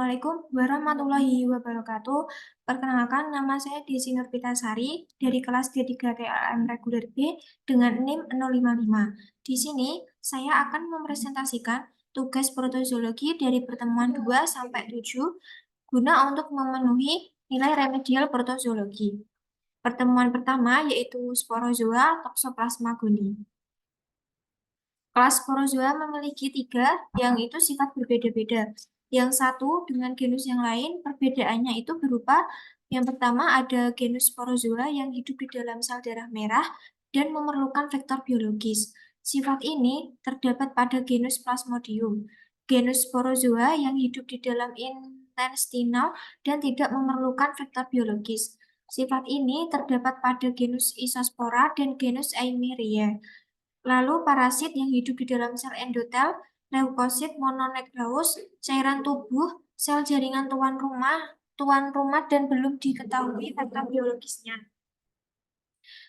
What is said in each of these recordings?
Assalamualaikum warahmatullahi wabarakatuh. Perkenalkan, nama saya Desi Nurpitasari dari kelas D3 TLM Reguler B dengan NIM 055. Di sini, saya akan mempresentasikan tugas protozoologi dari pertemuan 2 sampai 7 guna untuk memenuhi nilai remedial protozoologi. Pertemuan pertama yaitu sporozoa Toxoplasma gondii. Kelas sporozoa memiliki 3, yang itu sifat berbeda-beda. Yang satu dengan genus yang lain, perbedaannya itu berupa yang pertama ada genus sporozoa yang hidup di dalam sel darah merah dan memerlukan vektor biologis. Sifat ini terdapat pada genus Plasmodium. Genus sporozoa yang hidup di dalam intestinal dan tidak memerlukan vektor biologis. Sifat ini terdapat pada genus Isospora dan genus Eimeriae. Lalu parasit yang hidup di dalam sel endotel, leukosit, mononukleus, cairan tubuh, sel jaringan tuan rumah dan belum diketahui faktor biologisnya.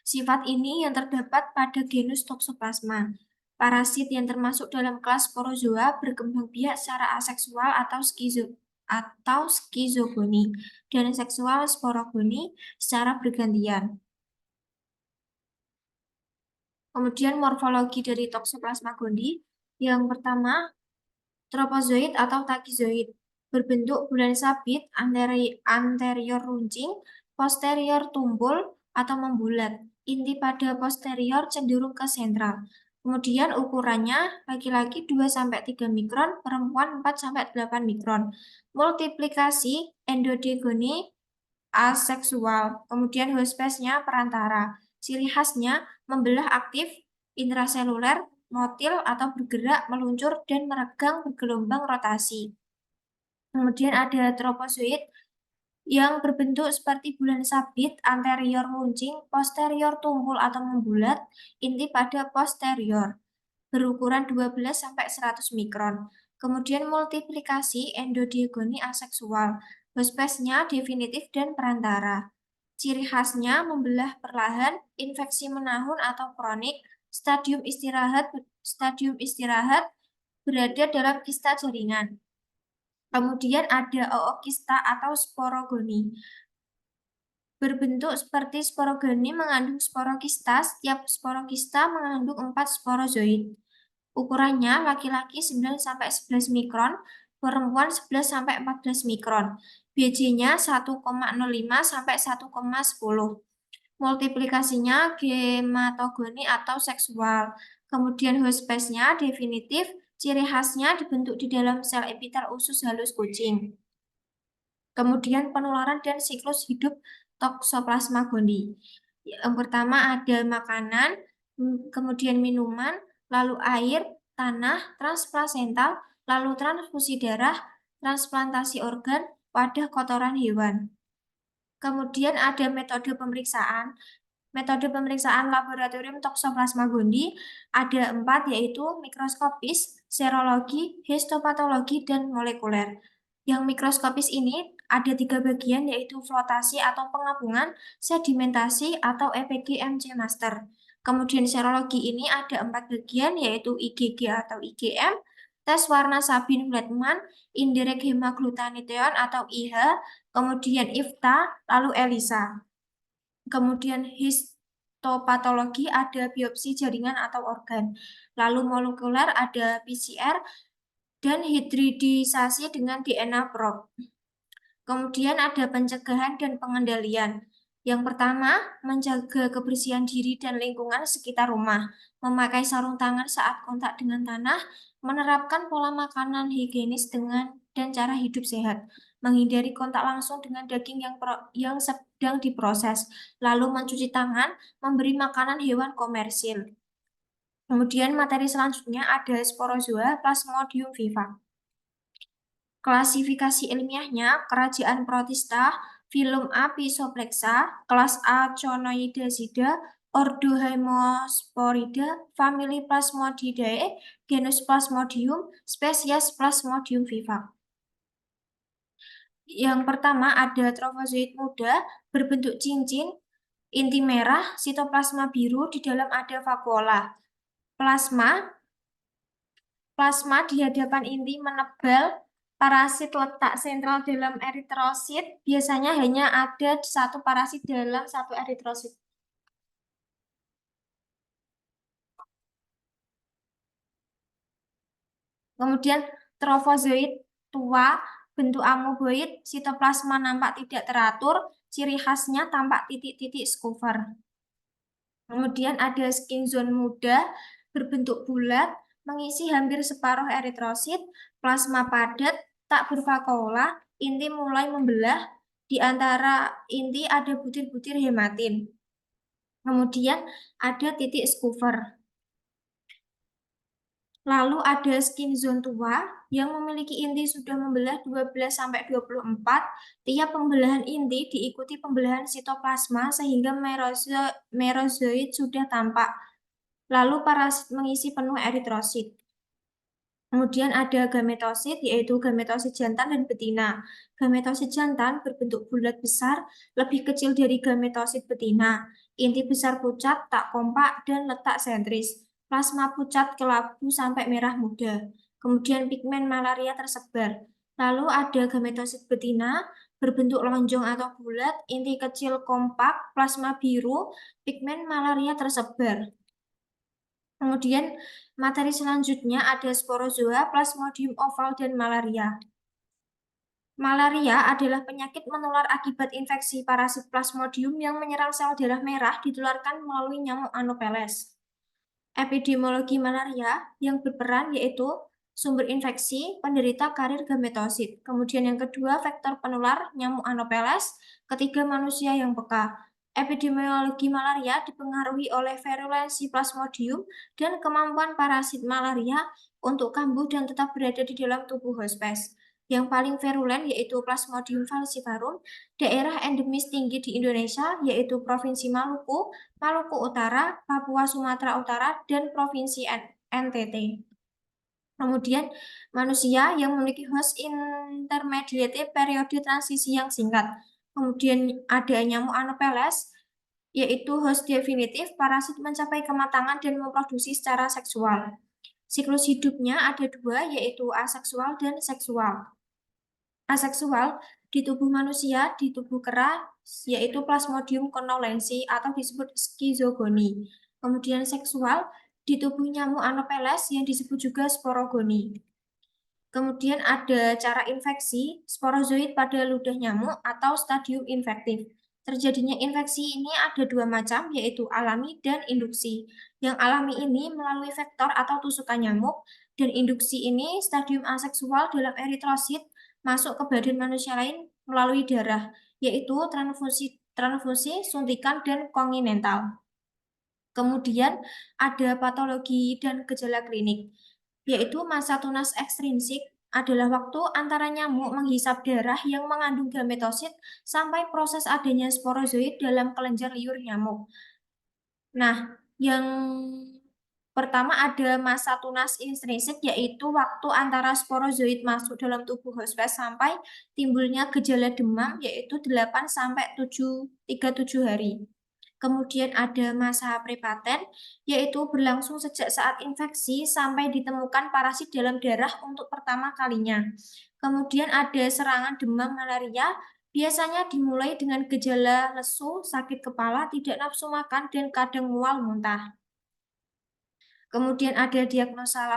Sifat ini yang terdapat pada genus Toxoplasma. Parasit yang termasuk dalam kelas sporozoa berkembang biak secara aseksual atau skizogoni dan seksual sporogoni secara bergantian. Kemudian morfologi dari Toxoplasma gondii, yang pertama tropozoid atau takizoid, berbentuk bulan sabit, anterior runcing, posterior tumpul atau membulat, inti pada posterior cenderung ke sentral. Kemudian ukurannya laki-laki 2-3 mikron, perempuan 4-8 mikron. Multiplikasi endodegoni aseksual. Kemudian host space-nya perantara. Ciri khasnya membelah aktif, intraseluler, motil atau bergerak, meluncur, dan meregang bergelombang rotasi. Kemudian ada tropozoid yang berbentuk seperti bulan sabit, anterior runcing, posterior tumpul atau membulat, inti pada posterior, berukuran 12-100 mikron. Kemudian multiplikasi endodiegoni aseksual, host space-nya definitif dan perantara. Ciri khasnya membelah perlahan, infeksi menahun atau kronik, stadium istirahat berada dalam kista jaringan. Kemudian ada ookista atau sporogoni. Berbentuk seperti sporogoni mengandung sporokista, setiap sporokista mengandung 4 sporozoid. Ukurannya laki-laki 9-11 mikron, perempuan 11-14 mikron. BJ-nya 1,05 sampai 1,10. Multiplikasinya gematogoni atau seksual. Kemudian host space-nya definitif, ciri khasnya dibentuk di dalam sel epitel usus halus kucing. Kemudian penularan dan siklus hidup Toxoplasma gondii. Yang pertama ada makanan, kemudian minuman, lalu air, tanah, transplasental, lalu transfusi darah, transplantasi organ, wadah kotoran hewan. Kemudian ada metode pemeriksaan. Metode pemeriksaan laboratorium Toxoplasma gondii ada 4, yaitu mikroskopis, serologi, histopatologi, dan molekuler. Yang mikroskopis ini ada 3 bagian, yaitu flotasi atau pengapungan, sedimentasi atau EPG-MC master. Kemudian serologi ini ada 4 bagian, yaitu IgG atau IgM, tes warna Sabin-Flehtman, indirect hemagglutanition atau IH, kemudian IFTA, lalu ELISA. Kemudian histopatologi ada biopsi jaringan atau organ. Lalu molekuler ada PCR dan hibridisasi dengan DNA probe. Kemudian ada pencegahan dan pengendalian. Yang pertama, menjaga kebersihan diri dan lingkungan sekitar rumah, memakai sarung tangan saat kontak dengan tanah, menerapkan pola makanan higienis dan cara hidup sehat, menghindari kontak langsung dengan daging yang sedang diproses, lalu mencuci tangan, memberi makanan hewan komersil. Kemudian materi selanjutnya ada sporozoa Plasmodium vivax. Klasifikasi ilmiahnya kerajaan Protista, filum Apizoplexa, kelas A Conoidasida, ordo Haemosporida, famili Plasmodidae, genus Plasmodium, spesies Plasmodium vivax. Yang pertama ada trofozoid muda berbentuk cincin, inti merah, sitoplasma biru, di dalam ada vakuola. Plasma di hadapan inti menebal, Parasit letak sentral dalam eritrosit biasanya hanya ada satu parasit dalam satu eritrosit. Kemudian trofozoit tua, bentuk amoeboid, sitoplasma nampak tidak teratur, ciri khasnya tampak titik-titik skuver. Kemudian ada skin zone muda, berbentuk bulat, mengisi hampir separuh eritrosit, plasma padat, tak bervakuola, inti mulai membelah, di antara inti ada butir-butir hematin. Kemudian ada titik skuver. Lalu ada skin zone tua yang memiliki inti sudah membelah 12-24. Tiap pembelahan inti diikuti pembelahan sitoplasma sehingga merozoid sudah tampak. Lalu parasit mengisi penuh eritrosit. Kemudian ada gametosit, yaitu gametosit jantan dan betina. Gametosit jantan berbentuk bulat besar, lebih kecil dari gametosit betina. Inti besar pucat, tak kompak, dan letak sentris. Plasma pucat kelabu sampai merah muda. Kemudian pigmen malaria tersebar. Lalu ada gametosit betina, berbentuk lonjong atau bulat, inti kecil kompak, plasma biru, pigmen malaria tersebar. Kemudian materi selanjutnya ada sporozoa, plasmodium oval, dan malaria. Malaria adalah penyakit menular akibat infeksi parasit plasmodium yang menyerang sel darah merah ditularkan melalui nyamuk Anopheles. Epidemiologi malaria yang berperan yaitu sumber infeksi, penderita karir gametosit. Kemudian yang kedua, vektor penular nyamuk Anopheles. Ketiga, manusia yang peka. Epidemiologi malaria dipengaruhi oleh virulensi plasmodium dan kemampuan parasit malaria untuk kambuh dan tetap berada di dalam tubuh hospes. Yang paling virulen yaitu Plasmodium falciparum, daerah endemis tinggi di Indonesia yaitu Provinsi Maluku, Maluku Utara, Papua Sumatera Utara, dan Provinsi NTT. Kemudian manusia yang memiliki host intermediate periode transisi yang singkat. Kemudian ada nyamuk Anopheles, yaitu host definitif, parasit mencapai kematangan dan memproduksi secara seksual. Siklus hidupnya ada dua, yaitu aseksual dan seksual. Aseksual di tubuh manusia, di tubuh kera, yaitu Plasmodium connolensi atau disebut skizogoni. Kemudian seksual di tubuh nyamuk Anopheles yang disebut juga sporogoni. Kemudian ada cara infeksi sporozoid pada ludah nyamuk atau stadium infektif. Terjadinya infeksi ini ada dua macam, yaitu alami dan induksi. Yang alami ini melalui vektor atau tusukan nyamuk, dan induksi ini stadium aseksual dalam eritrosit masuk ke badan manusia lain melalui darah, yaitu transfusi, suntikan, dan konginental. Kemudian ada patologi dan gejala klinik, yaitu masa tunas ekstrinsik adalah waktu antara nyamuk menghisap darah yang mengandung gametosit sampai proses adanya sporozoid dalam kelenjar liur nyamuk. Nah, yang pertama ada masa tunas intrinsik, yaitu waktu antara sporozoid masuk dalam tubuh hospes sampai timbulnya gejala demam, yaitu 8-37 hari. Kemudian ada masa prepaten, yaitu berlangsung sejak saat infeksi sampai ditemukan parasit dalam darah untuk pertama kalinya. Kemudian ada serangan demam malaria, biasanya dimulai dengan gejala lesu, sakit kepala, tidak nafsu makan, dan kadang mual muntah. Kemudian ada diagnosa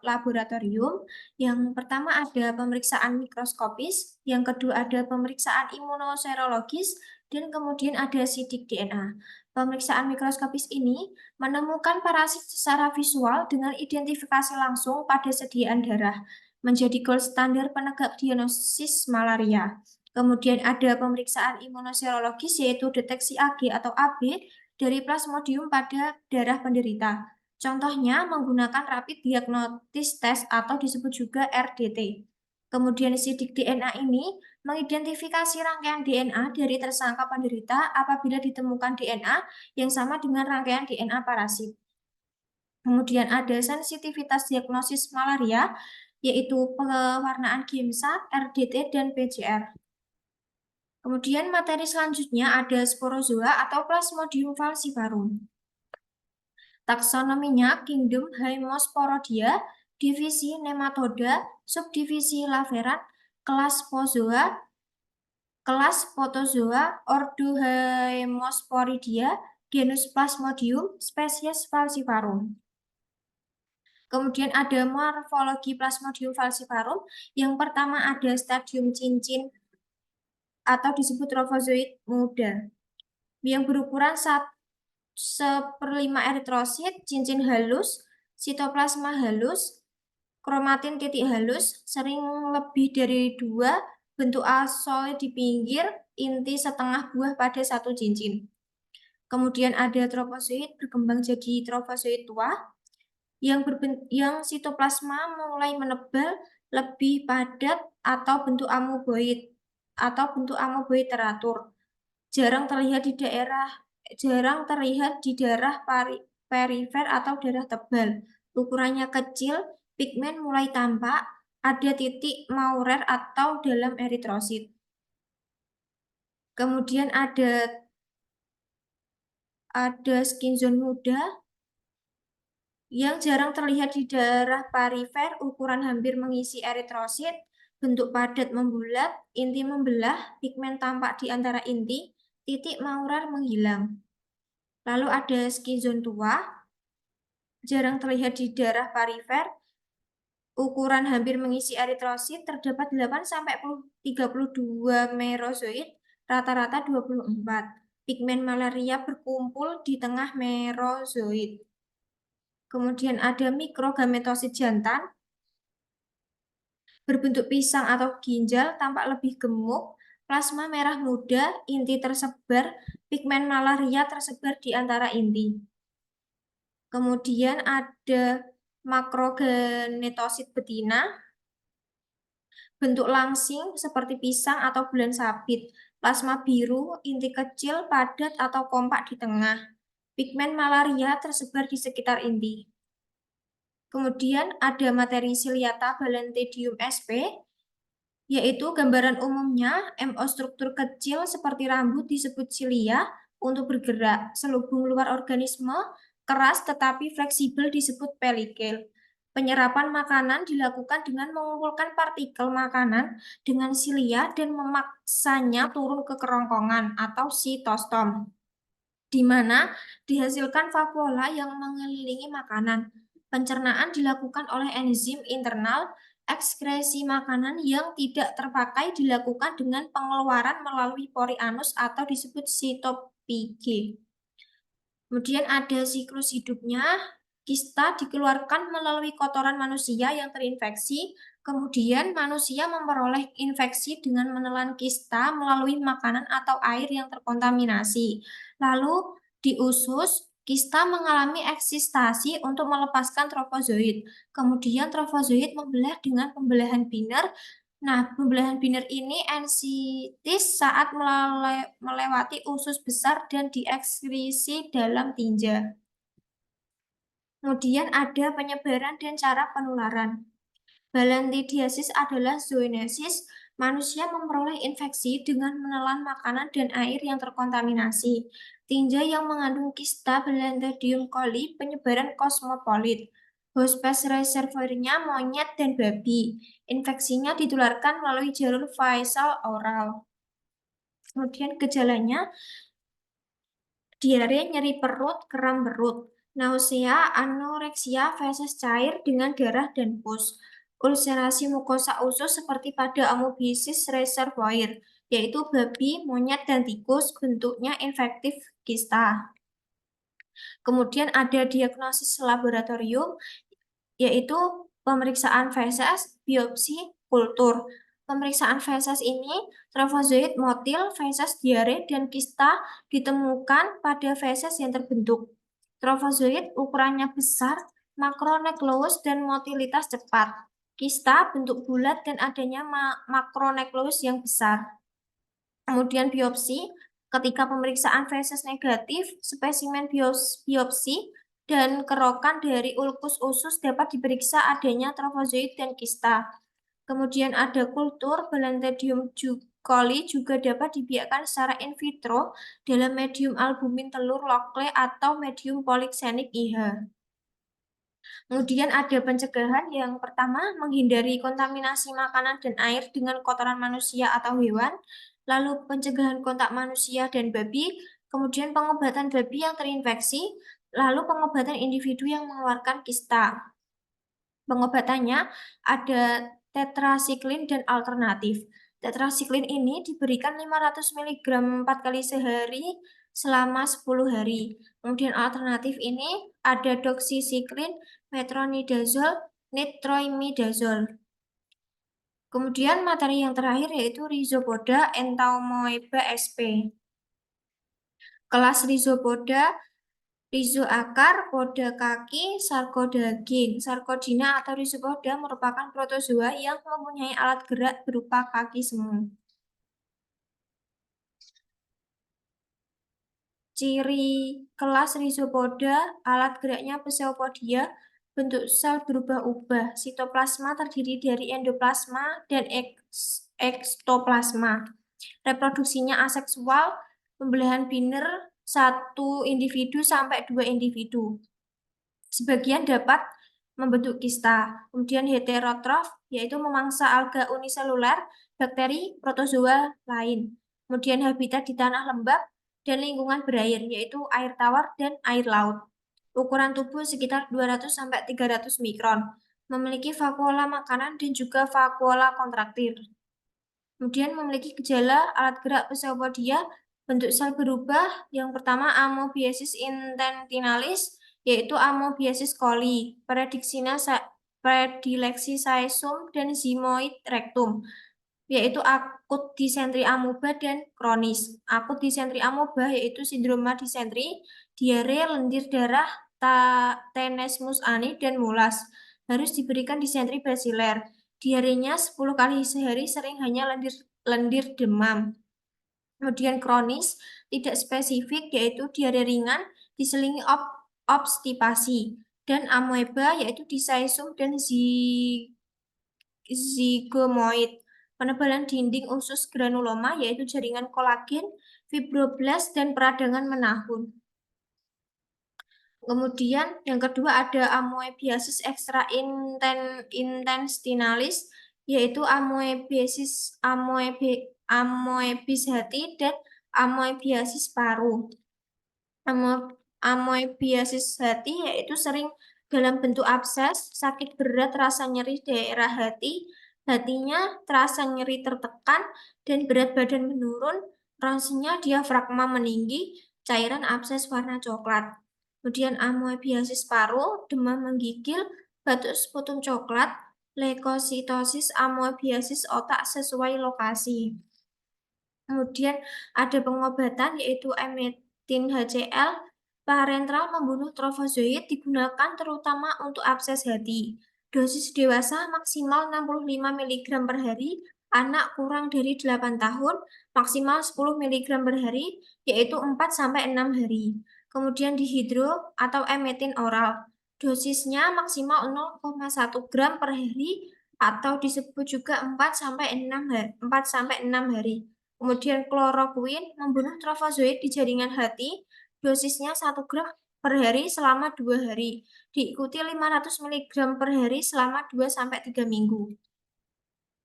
laboratorium. Yang pertama ada pemeriksaan mikroskopis, yang kedua ada pemeriksaan imunoserologis, dan kemudian ada sidik DNA. Pemeriksaan mikroskopis ini menemukan parasit secara visual dengan identifikasi langsung pada sediaan darah, menjadi gold standar penegak diagnosis malaria. Kemudian ada pemeriksaan imunoserologis yaitu deteksi Ag atau AB dari plasmodium pada darah penderita. Contohnya menggunakan Rapid Diagnostic Test atau disebut juga RDT. Kemudian sidik DNA ini mengidentifikasi rangkaian DNA dari tersangka penderita apabila ditemukan DNA yang sama dengan rangkaian DNA parasit. Kemudian ada sensitivitas diagnosis malaria, yaitu pewarnaan GIMSA, RDT, dan PCR. Kemudian materi selanjutnya ada sporozoa atau Plasmodium falciparum. Taksonominya Kingdom Haemosporodia, divisi nematoda, subdivisi Laveran, kelas Pozoa, kelas Protozoa, ordo Haemosporidia, genus Plasmodium, spesies Falciparum. Kemudian ada morfologi Plasmodium falciparum. Yang pertama ada stadium cincin atau disebut trofozoid muda yang berukuran 1/5 eritrosit, cincin halus, sitoplasma halus, kromatin titik halus, sering lebih dari 2, bentuk asoid di pinggir, inti setengah buah pada satu cincin. Kemudian ada trofozoid berkembang jadi trofozoid tua yang sitoplasma mulai menebal, lebih padat atau bentuk amoeboid teratur. Jarang terlihat di darah perifer atau darah tebal. Ukurannya kecil, pigmen mulai tampak, ada titik Maurer atau dalam eritrosit. Kemudian ada skin zone muda yang jarang terlihat di darah perifer, ukuran hampir mengisi eritrosit, bentuk padat membulat, inti membelah, pigmen tampak di antara inti, titik Maurer menghilang. Lalu ada skin zone tua, jarang terlihat di darah perifer, ukuran hampir mengisi eritrosit, terdapat 8-32 merozoid, rata-rata 24. Pigmen malaria berkumpul di tengah merozoid. Kemudian ada mikrogametosit jantan, berbentuk pisang atau ginjal, tampak lebih gemuk, plasma merah muda, inti tersebar, pigmen malaria tersebar di antara inti. Kemudian ada makrogenetosit betina, bentuk langsing seperti pisang atau bulan sabit, plasma biru, inti kecil, padat atau kompak di tengah. Pigmen malaria tersebar di sekitar inti. Kemudian ada materi ciliata Balantidium sp, yaitu gambaran umumnya MO struktur kecil seperti rambut disebut cilia untuk bergerak. Selubung luar organisme keras tetapi fleksibel disebut pelikel. Penyerapan makanan dilakukan dengan mengumpulkan partikel makanan dengan silia dan memaksanya turun ke kerongkongan atau sitostom, di mana dihasilkan vakuola yang mengelilingi makanan. Pencernaan dilakukan oleh enzim internal. Ekskresi makanan yang tidak terpakai dilakukan dengan pengeluaran melalui pori anus atau disebut sitopige. Kemudian ada siklus hidupnya. Kista dikeluarkan melalui kotoran manusia yang terinfeksi. Kemudian manusia memperoleh infeksi dengan menelan kista melalui makanan atau air yang terkontaminasi. Lalu di usus, kista mengalami eksistasi untuk melepaskan trofozoid. Kemudian trofozoid membelah dengan pembelahan biner. Nah, pembelahan biner ini ensitis saat melewati usus besar dan diekskrisi dalam tinja. Kemudian ada penyebaran dan cara penularan. Balantidiasis adalah zoonosis. Manusia memperoleh infeksi dengan menelan makanan dan air yang terkontaminasi. Tinja yang mengandung kista Balantidium coli, penyebaran kosmopolit. Hospes reservoirnya monyet dan babi. Infeksinya ditularkan melalui jalur faecal oral. Kemudian gejalanya diare, nyeri perut, kram perut, nausea, anoreksia, feses cair dengan darah dan pus. Ulcerasi mukosa usus seperti pada amoebiasis reservoir, yaitu babi, monyet, dan tikus, bentuknya infektif kista. Kemudian ada diagnosis laboratorium, yaitu pemeriksaan feses, biopsi, kultur. Pemeriksaan feses ini, trofozoid, motil, feses, diare, dan kista ditemukan pada feses yang terbentuk. Trofozoid ukurannya besar, makronekleus, dan motilitas cepat. Kista bentuk bulat dan adanya makronekleus yang besar. Kemudian biopsi, ketika pemeriksaan feses negatif, spesimen biopsi dan kerokan dari ulkus usus dapat diperiksa adanya trofozoid dan kista. Kemudian ada kultur Balantidium coli juga dapat dibiakkan secara in vitro dalam medium albumin telur lokle atau medium poliksenik IH. Kemudian ada pencegahan yang pertama, menghindari kontaminasi makanan dan air dengan kotoran manusia atau hewan, lalu pencegahan kontak manusia dan babi, kemudian pengobatan babi yang terinfeksi, lalu pengobatan individu yang mengeluarkan kista. Pengobatannya ada tetrasiklin dan alternatif. Tetrasiklin ini diberikan 500 mg 4 kali sehari selama 10 hari. Kemudian alternatif ini ada doksisiklin, metronidazol, nitroimidazol. Kemudian materi yang terakhir yaitu Rhizopoda entamoeba sp. Kelas Rhizopoda, Rhizoakar, poda kaki, sarkodaging. Sarkodina atau rhizopoda merupakan protozoa yang mempunyai alat gerak berupa kaki semu. Ciri kelas Rhizopoda, alat geraknya pseudopodia, bentuk sel berubah-ubah. Sitoplasma terdiri dari endoplasma dan ekstoplasma. Reproduksinya aseksual, pembelahan biner satu individu sampai 2 individu. Sebagian dapat membentuk kista. Kemudian heterotrof, yaitu memangsa alga uniseluler, bakteri, protozoa lain. Kemudian habitat di tanah lembab dan lingkungan berair, yaitu air tawar dan air laut. Ukuran tubuh sekitar 200 sampai 300 mikron. Memiliki vakuola makanan dan juga vakuola kontraktil. Kemudian memiliki gejala alat gerak pseudopodia, bentuk sel berubah. Yang pertama Amoebiasis intestinalis, yaitu Amoebiasis coli, predileksi saesum dan zimoid rectum, yaitu akut disentri amoeba dan kronis. Akut disentri amoeba yaitu sindroma disentri, diare, lendir darah, tenesmus ani, dan mulas. Harus diberikan disentri basiler. Diarenya 10 kali sehari, sering hanya lendir demam. Kemudian kronis, tidak spesifik, yaitu diare ringan, diselingi obstipasi. Dan amoeba, yaitu disaesum dan zigomoid. Penebalan dinding usus granuloma, yaitu jaringan kolagen, fibroblast, dan peradangan menahun. Kemudian yang kedua ada Amoebiasis extraintestinalis, yaitu Amoebis hati dan Amoebiasis paru. Amoebiasis hati yaitu sering dalam bentuk abses, sakit berat, rasa nyeri daerah hati, hatinya terasa nyeri tertekan, dan berat badan menurun, rasanya diafragma meninggi, cairan abses warna coklat. Kemudian amoebiasis paru, demam menggigil, batuk sputum coklat, leukositosis, amoebiasis otak sesuai lokasi. Kemudian ada pengobatan yaitu emetin HCl, parentral membunuh trofozoit, digunakan terutama untuk abses hati. Dosis dewasa maksimal 65 mg per hari, anak kurang dari 8 tahun, maksimal 10 mg per hari, yaitu 4-6 hari. Kemudian dihidro atau emetin oral. Dosisnya maksimal 0,1 gram per hari atau disebut juga 4-6 hari. Kemudian kloroquine membunuh trofozoit di jaringan hati, dosisnya 1 gram per hari selama 2 hari, diikuti 500 mg per hari selama 2-3 minggu.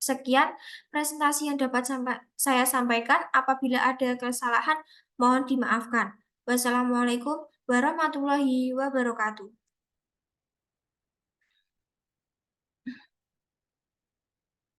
Sekian presentasi yang dapat saya sampaikan. Apabila ada kesalahan, mohon dimaafkan. Wassalamualaikum warahmatullahi wabarakatuh.